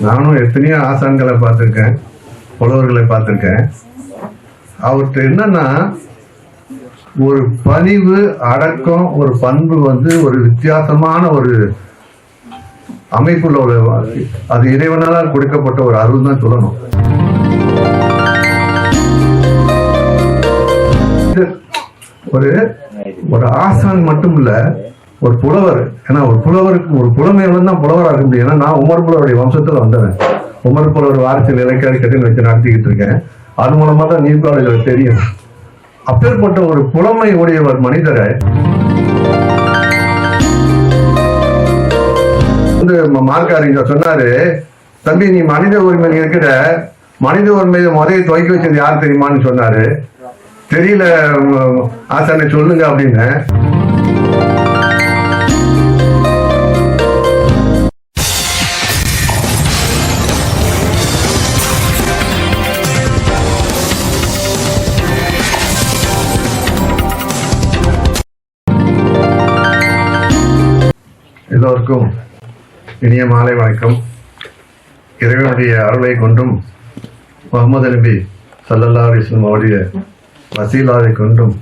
நானும் எத்தனையோ ஆசான்களை பார்த்துருக்கேன், புலவர்களை பார்த்துருக்கேன். அவர்கிட்ட என்னன்னா ஒரு பணிவு, அடக்கம், ஒரு பண்பு ஒரு வித்தியாசமான ஒரு அமைப்புள்ள ஒரு அது இறைவனால் கொடுக்கப்பட்ட ஒரு அருள் தான் சொல்லணும். ஒரு ஒரு ஆசான் மட்டும் இல்ல, ஒரு புலவர். ஏன்னா ஒரு புலவருக்கு ஒரு புலமையில தான் புலவராக இருக்க முடியும். ஏன்னா நான் உமர் புலவருடைய வம்சத்துல வந்தவன். உமர் புலவர் வாரிசல் இலக்கிய கட்டில் வச்சு நடத்திக்கிட்டு இருக்கேன். அது மூலமா தான் நீர் காலேஜில் தெரியும். அப்பேற்பட்ட ஒரு புலமை உடையவர் மனிதரை மார்க்காரிங்க சொன்னாரு, தம்பி நீ மனித உரிமை இருக்கிற, மனித உரிமையை முறையை துவைக்க வச்சது யார் தெரியுமான்னு சொன்னாரு. தெரியல ஆசானை சொல்லுங்க அப்படின்னு. எல்லோருக்கும் இனிய மாலை வணக்கம். இறைவனுடைய அருளை கொண்டும் முகமது நபி ஸல்லல்லாஹு அலைஹி வஸல்லம் அவருடைய வசீலாவை கொண்டும்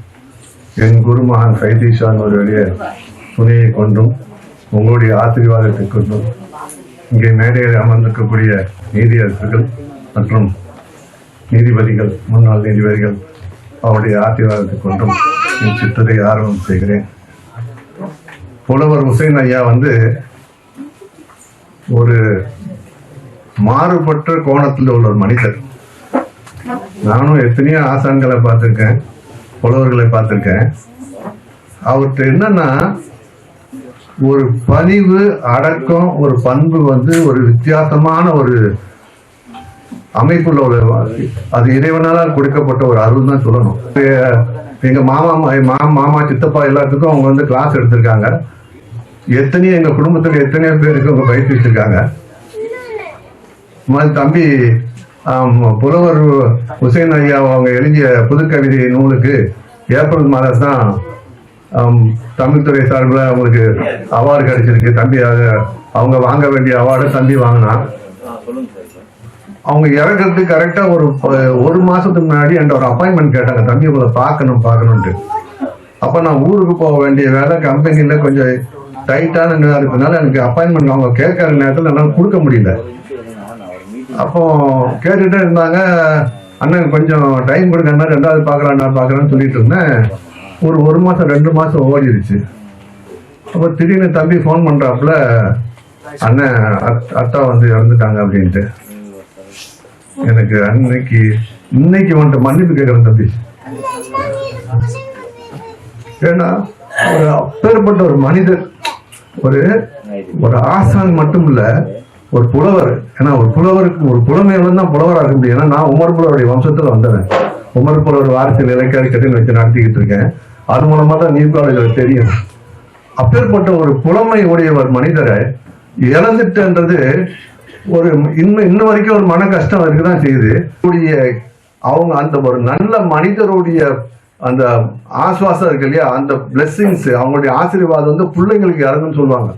என் குருமகான் சைதீஷான் அவருடைய துணையை கொண்டும் உங்களுடைய ஆசீர்வாதத்தை கொண்டும் இங்கே மேடையில் அமர்ந்திருக்கக்கூடிய நீதியரசர்கள் மற்றும் நீதிபதிகள், முன்னாள் நீதிபதிகள் அவருடைய ஆசீர்வாதத்தை கொண்டும் என் சித்தத்தை ஆரம்பம் செய்கிறேன். புலவர் ஹுசைன் ஐயா ஒரு மாறுபட்ட கோணத்தில் உள்ள ஒரு மனிதர். நானும் எத்தனையோ ஆசான்களை பார்த்துருக்கேன், புலவர்களை பார்த்துருக்கேன். அவர்கிட்ட என்னன்னா ஒரு பணிவு, அடக்கம், ஒரு பண்பு ஒரு வித்தியாசமான ஒரு அமைப்புள்ள ஒரு அது இறைவனால் கொடுக்கப்பட்ட ஒரு அருள் தான் சொல்லணும். எங்க மாமா சித்தப்பா எல்லாத்துக்கும் அவங்க கிளாஸ் எடுத்திருக்காங்க. எத்தனையோ எங்க குடும்பத்துல எத்தனையோ பேருக்கு அவங்க பயிற்சி வச்சிருக்காங்க. தம்பி புலவர் ஹுசைன் ஐயா அவங்க எழுதிய புதுக்கவிதை நூலுக்கு ஏப்ரல் மாதம் தான் தமிழ்துறை சார்பில் அவங்களுக்கு அவார்டு கிடைச்சிருக்கு. தம்பி அவங்க வாங்க வேண்டிய அவார்டை தம்பி வாங்கினா. அவங்க இறக்கிறதுக்கு கரெக்டா ஒரு மாசத்துக்கு முன்னாடி என்கிட்ட ஒரு அப்பாயின்மெண்ட் கேட்டாங்க, தம்பி உங்களை பார்க்கணும்ட்டு. அப்ப நான் ஊருக்கு போக வேண்டிய வேலை, கம்பெனில கொஞ்சம் டைட்டான நேரம் இருக்கிறதுனால எனக்கு அப்பாயின்மெண்ட் அவங்க கேட்கற நேரத்தில் என்னால் கொடுக்க முடியல. அப்போ கேட்டுட்டே இருந்தாங்க, அண்ணன் கொஞ்சம் டைம் கொடுக்கணும்னா 2வது பார்க்கலான்னு சொல்லிட்டு இருந்தேன். ஒரு மாசம் 2 மாசம் ஓடிடுச்சு. அப்போ திடீர்னு தம்பி ஃபோன் பண்றாப்புல, அண்ணன் அத்தா இறந்துட்டாங்க அப்படின்ட்டு. எனக்கு இன்னைக்கு மன்னிப்பு கேட்கறேன் தம்பி. ஏன்னா ஒரு அப்பேற்பட்ட ஒரு மனிதர், ஒரு ஆசான் மட்டும் இல்ல, ஒரு புலவர். ஏன்னா ஒரு புலவருக்கு ஒரு புலமையில தான் புலவராக இருக்க முடியும். ஏன்னா நான் உமர் புலவருடைய வம்சத்துல வந்தவன். உமர் புலவர் வாரிசல் இலக்கிய கட்டில் வச்சு நடத்திக்கிட்டு இருக்கேன். அது மூலமா தான் நீர் காலேஜில் தெரியும். அப்பேற்பட்ட ஒரு புலமை உடையவர் மனிதரை இழந்துட்டுன்றது இன்னும் வரைக்கும் ஒரு மன கஷ்டம் இருக்குதான் செய்யுது. அவங்க அந்த ஒரு நல்ல மனிதருடைய அந்த ஆஸ்வாசம் இருக்கு இல்லையா, அந்த பிளெஸிங்ஸ், அவங்களுடைய ஆசீர்வாதம் பிள்ளைங்களுக்கு இறங்குன்னு சொல்லுவாங்க.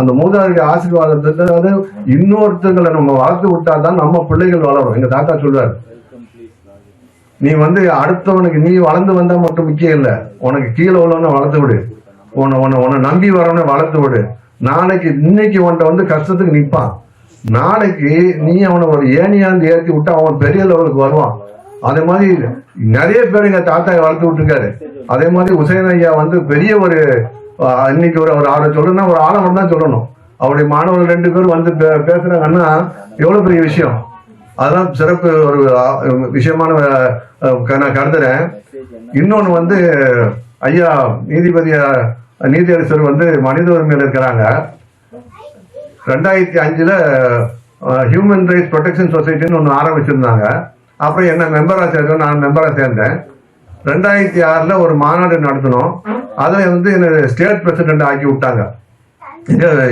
அந்த மூதாதைய ஆசீர்வாதத்தை இன்னொருத்தங்களை நம்ம வளர்த்து விட்டாதான் நம்ம பிள்ளைகள் வளரும். எங்க தாத்தா சொல்றாரு, நீ அடுத்தவனுக்கு நீ வளர்ந்து வந்தா மட்டும் முக்கியம் இல்லை, உனக்கு கீழே உள்ளவன வளர்த்து விடு, உன்னை நம்பி வரவன வளர்த்து விடு. இன்னைக்கு உன்ட்ட கஷ்டத்துக்கு நிற்பான், நாளைக்கு நீ அவனை ஒரு ஏனியாந்து ஏற்றி விட்டா அவன் பெரிய லெவலுக்கு வருவான். அதே மாதிரி நிறைய பேர் எங்க தாத்தாவை வளர்த்து விட்டுருக்காரு. அதே மாதிரி ஹுசைன் ஐயா பெரிய ஒரு இன்னைக்கு ஒரு ஆளை சொல்லணும்னா ஒரு ஆழம் தான் சொல்லணும். அவருடைய மாணவர்கள் 2 பேர் பேசுறாங்கன்னா எவ்வளவு பெரிய விஷயம். அதெல்லாம் சிறப்பு ஒரு விஷயமான நான் கருதுறேன். இன்னொன்னு ஐயா நீதியரசர் மனித உரிமையில் இருக்கிறாங்க. 2005 ஹியூமன் ரைட்ஸ் ப்ரொடெக்ஷன் சொசைட்டின்னு ஒன்று ஆரம்பிச்சிருந்தாங்க. அப்புறம் என்ன மெம்பராக சேர்ந்தோம், நான் மெம்பராக சேர்ந்தேன். 2006 ஒரு மாநாடு நடத்தினோம். அதை என்ன ஸ்டேட் பிரசிடென்ட் ஆக்கி விட்டாங்க.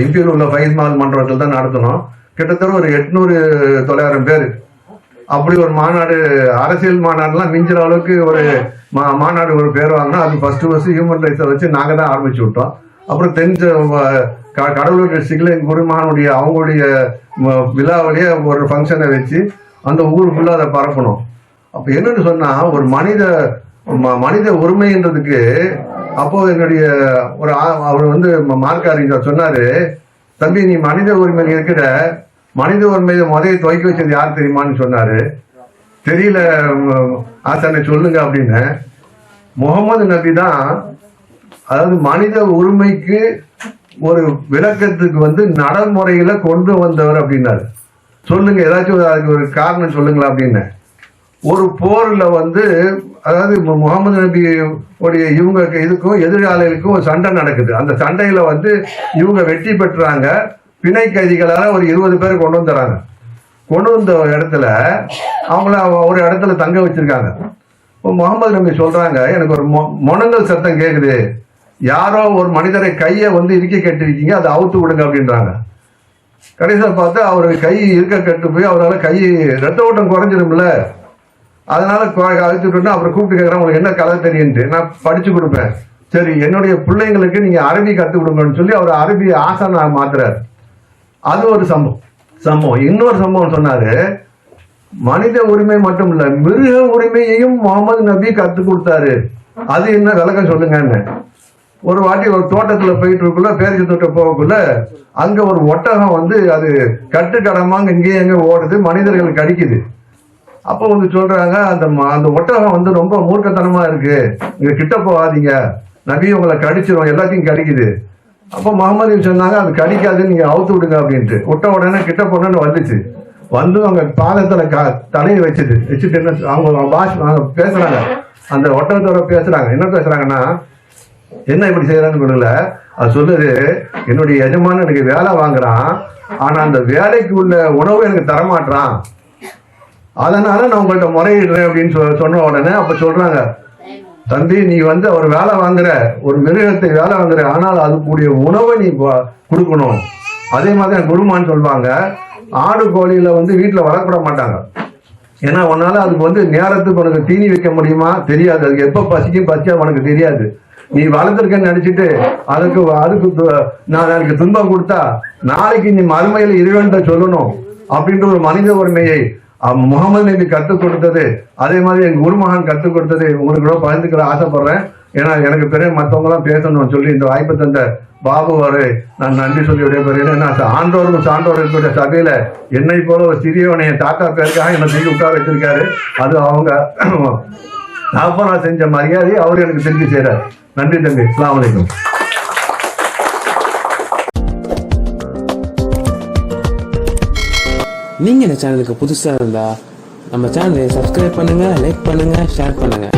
இந்தியில் உள்ள ஃபைஸ் மால் மன்றத்தில் தான் நடத்தினோம். கிட்டத்தட்ட ஒரு 800-900 பேர். அப்படி ஒரு மாநாடு, அரசியல் மாநாடுலாம் மிஞ்சிற அளவுக்கு ஒரு மாநாடு ஒரு பேர் வாங்கினா அது ஃபர்ஸ்ட் ஹியூமன் ரைட்ஸை வச்சு நாங்கள் தான் ஆரம்பிச்சு விட்டோம். அப்புறம் கடலூர் டிஸ்ட்ரிக்ட்ல எங்க குருமகனுடைய அவங்களுடைய விழாவிலேயே ஒரு ஃபங்க்ஷனை வச்சு அந்த ஊர் ஃபுல்லாக அதை பரப்பணும். அப்போ என்னன்னு சொன்னா ஒரு மனித உரிமைன்றதுக்கு அப்போ என்னுடைய அவர் வந்து மார்க்காரிங்க சொன்னாரு, தம்பி நீ மனித உரிமை இருக்கிற மனித உரிமையை முதல்ல துவைக்க வச்சது யார் தெரியுமான்னு சொன்னாரு. தெரியல ஆசானை சொல்லுங்க அப்படின்னு. முகமது நபி தான் அதாவது மனித உரிமைக்கு ஒரு விளக்கத்துக்கு வந்து நடைமுறையில கொண்டு வந்தவர் அப்படின்னாரு. சொல்லுங்க ஏதாச்சும் அதுக்கு ஒரு காரணம் சொல்லுங்களா அப்படின்னு. ஒரு போர்ல வந்து அதாவது முகமது நபி உடைய இவங்க இதுக்கும் எதிராளிகளுக்கும் ஒரு சண்டை நடக்குது. அந்த சண்டையில வந்து இவங்க வெற்றி பெற்றாங்க. பிணை கைதிகளால ஒரு 20 பேர் கொண்டு வந்துறாங்க. கொண்டு வந்த இடத்துல அவங்கள ஒரு இடத்துல தங்க வச்சிருக்காங்க. முகமது நபி சொல்றாங்க, எனக்கு ஒரு முனங்கல் சத்தம் கேக்குது, யாரோ ஒரு மனிதரை கையை வந்து இறுக்கி கட்டிருக்கீங்க, அதை அவுத்து விடுங்க அப்படின்றாங்க. கடைசியில் பார்த்தா அவர் கை இருக்க கட்டு போய் அவரால் கை ரத்த ஓட்டம் குறைஞ்சிடும்ல, அதனால அழைச்சிட்டு அப்புறம் கூப்பிட்டு கேட்குறேன், உங்களுக்கு என்ன கதை தெரியுன்ட்டு. நான் படிச்சு கொடுப்பேன். சரி என்னுடைய பிள்ளைங்களுக்கு நீங்க அரபி கற்றுக் கொடுங்கன்னு சொல்லி அவர் அரபி ஆசானா மாத்துறாரு. அது ஒரு சம்பவம். இன்னொரு சம்பவம் சொன்னாரு, மனித உரிமை மட்டும் இல்ல மிருக உரிமையையும் முகமது நபி கற்றுக் கொடுத்தாரு. அது என்ன விளக்கம் சொல்லுங்கன்னு. ஒரு வாட்டி ஒரு தோட்டத்துல போயிட்டு இருக்குள்ள பேரிச்ச தோட்டம் போகக்குள்ள அங்க ஒரு ஒட்டகம் வந்து அது கட்டுக்கடமாங்க இங்கேயும் எங்க ஓடுது, மனிதர்கள் கடிக்குது. அப்போ வந்து சொல்றாங்க, அந்த ஒட்டகம் வந்து ரொம்ப மூர்க்கத்தனமா இருக்கு, இங்க கிட்ட போகாதீங்க, நபி உங்களை கடிச்சிடும், எல்லாத்தையும் கடிக்குது. அப்போ முகமது சொன்னாங்க, அது கடிக்காது, நீங்க அவுத்து விடுங்க அப்படின்ட்டு. விட்ட உடனே கிட்ட போனோன்னு வந்துச்சு. வந்து அவங்க பாதத்துல தலையை வச்சுட்டு என்ன அவங்க பேசுறாங்க, அந்த ஒட்டகத்தோட பேசுறாங்க. என்ன பேசுறாங்கன்னா, என்ன இப்படி செய்யறான்னு சொல்லல, அது சொல்லுது, என்னுடைய எஜமான எனக்கு வேலை வாங்குறான், ஆனா அந்த வேலைக்கு உள்ள உணவு எனக்கு தரமாட்டான், அதனால நான் உங்கள்கிட்ட முறையிடுறேன் அப்படின்னு சொன்ன உடனே அப்ப சொல்றாங்க, தம்பி நீ வந்து அவர் வேலை வாங்குற, ஒரு மிருகத்தை வேலை வாங்குற, ஆனால் அதுக்குரிய உணவை நீ கொடுக்கணும். அதே மாதிரி குருமான்னு சொல்லுவாங்க, ஆடு கோழியில வந்து வீட்டுல வளர்க்க மாட்டாங்க. ஏன்னா உன்னால அதுக்கு வந்து நேரத்துக்கு உனக்கு தீனி வைக்க முடியுமா தெரியாது, அதுக்கு எப்ப பசியா உனக்கு தெரியாது. நீ வளர்த்துருக்கன்னு நினைச்சிட்டு அதுக்கு நாளைக்கு துன்பம் கொடுத்தா நாளைக்கு நீ மறுமையில இறைவன்கிட்ட சொல்லணும் அப்படின்ற ஒரு மனித உரிமையை முகமது நபி கற்றுக் கொடுத்தது. அதே மாதிரி என் குருமகன் கற்றுக் கொடுத்தது உங்களுக்கு கூட பகிர்ந்துக்கிற ஆசைப்படுறேன். ஏன்னா எனக்கு பெரிய மற்றவங்களாம் பேசணும்னு சொல்லி இந்த வாய்ப்பு தந்த பாபு அவரை நான் நன்றி சொல்லி விடைபெறுகிறேன். ஏன்னா ஆண்டோருக்கும் சான்றோர் இருக்கிற சபையில என்னை போல ஒரு சிறியவனை தாத்தா பேருக்காக என்னை தூக்கி உட்கார வச்சிருக்காரு. அது அவங்க அப்பா நான் செஞ்ச மரியாதை அவர் எனக்கு திருப்பி செய்யறாரு. நன்றி தம்பி. அஸ்ஸலாமு அலைக்கும். நீங்க இந்த சேனலுக்கு புதுசா இருந்தா நம்ம சேனலை சப்ஸ்கிரைப் பண்ணுங்க, லைக் பண்ணுங்க, ஷேர் பண்ணுங்க.